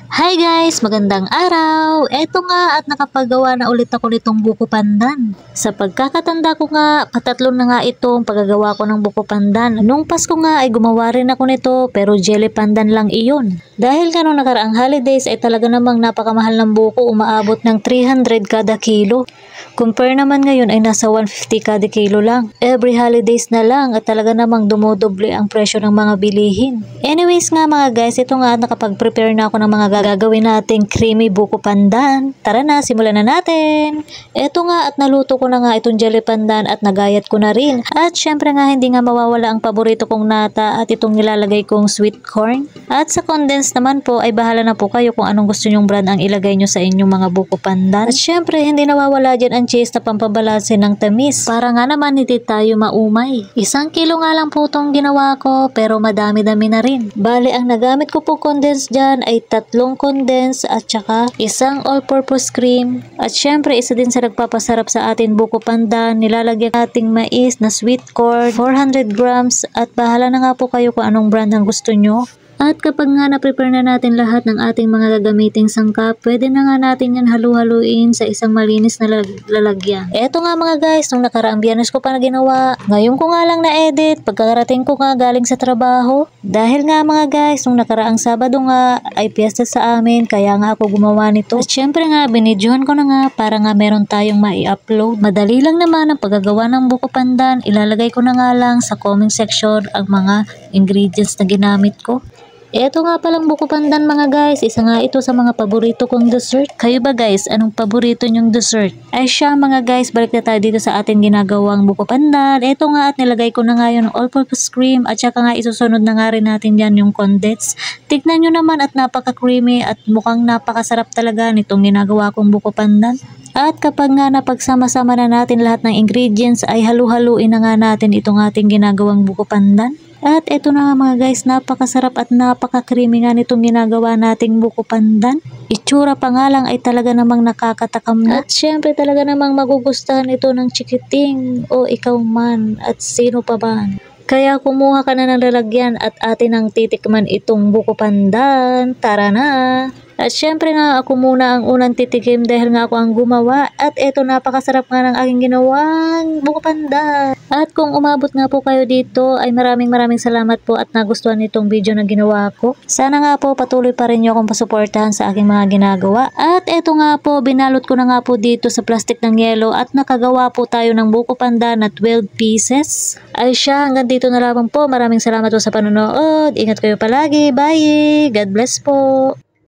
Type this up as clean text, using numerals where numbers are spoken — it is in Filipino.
Hi guys! Magandang araw! Eto nga at nakapagawa na ulit ako nitong buko pandan. Sa pagkakatanda ko nga, patatlo na nga itong paggagawa ko ng buko pandan. Nung Pasko nga ay gumawa rin ako nito pero jelly pandan lang iyon. Dahil nga nung nakaraang holidays ay talaga namang napakamahal ng buko, umaabot ng 300 kada kilo. Compare naman ngayon ay nasa 150 kada kilo lang. Every holidays na lang at talaga namang dumodoble ang presyo ng mga bilihin. Anyways nga mga guys, ito nga at nakapag-prepare na ako ng mga gagawin nating creamy buko pandan. Tara na, simulan na natin! Ito nga at naluto ko na nga itong jelly pandan at nagayat ko na rin. At syempre nga hindi nga mawawala ang paborito kong nata at itong nilalagay kong sweet corn. At sa condensed naman po ay bahala na po kayo kung anong gusto nyong brand ang ilagay nyo sa inyong mga buko pandan. At syempre hindi nawawala dyan ang cheese na pampabalanse ng tamis. Para nga naman hindi tayo maumay. 1 kilo nga lang po itong ginawa ko pero madami-dami na rin. Bale ang nagamit ko po condensed dyan ay 3 condensed at saka 1 all-purpose cream. At syempre isa din sa nagpapasarap sa atin buko pandan, nilalagyan nating mais na sweet corn, 400 grams at bahala na nga po kayo kung anong brand ang gusto nyo. At kapag nga na-prepare na natin lahat ng ating mga gagamiting sangkap, pwede na nga natin yan halu-haluin sa isang malinis na lalagyan. Eto nga mga guys, nung nakaraang Biyernes ko pa na ginawa. Ngayon ko nga lang na-edit, pagkarating ko nga galing sa trabaho. Dahil nga mga guys, nung nakaraang Sabado nga ay piyesta sa amin, kaya nga ako gumawa nito. At syempre nga, binidyohan ko na nga para nga meron tayong mai-upload. Madali lang naman ang paggagawa ng buko pandan. Ilalagay ko na nga lang sa comment section ang mga ingredients na ginamit ko. Ito nga palang buko pandan mga guys, isa nga ito sa mga paborito kong dessert. Kayo ba guys, anong paborito nyong dessert? Ay siya mga guys, balik na tayo dito sa ating ginagawang buko pandan. Ito nga at nilagay ko na nga yung all-purpose cream at saka nga isusunod na nga rin natin yan yung condensed. Tignan nyo naman at napaka-creamy at mukhang napakasarap talaga nitong ginagawa kong buko pandan. At kapag nga napagsama-sama na natin lahat ng ingredients ay halu-haluin na nga natin itong ating ginagawang buko pandan. At eto na nga mga guys, napakasarap at napaka-creamy nga nitong ginagawa nating buko pandan. Itsura pa nga lang ay talaga namang nakakatakam na. At syempre talaga namang magugustuhan ito ng chikiting o ikaw man at sino pa ba. Kaya kumuha ka na ng lalagyan at atin ang titikman itong buko pandan. Tara na! At syempre nga ako muna ang unang titikim dahil nga ako ang gumawa at eto napakasarap nga ng aking ginawang buko pandan. At kung umabot nga po kayo dito ay maraming salamat po at nagustuhan itong video na ginawa ko. Sana nga po patuloy pa rin nyo akong pasuportahan sa aking mga ginagawa. At eto nga po binalot ko na nga po dito sa plastic ng yelo at nakagawa po tayo ng buko pandan na 12 pieces. Ay siya, hanggang dito na lamang po. Maraming salamat po sa panonood. Ingat kayo palagi. Bye! God bless po!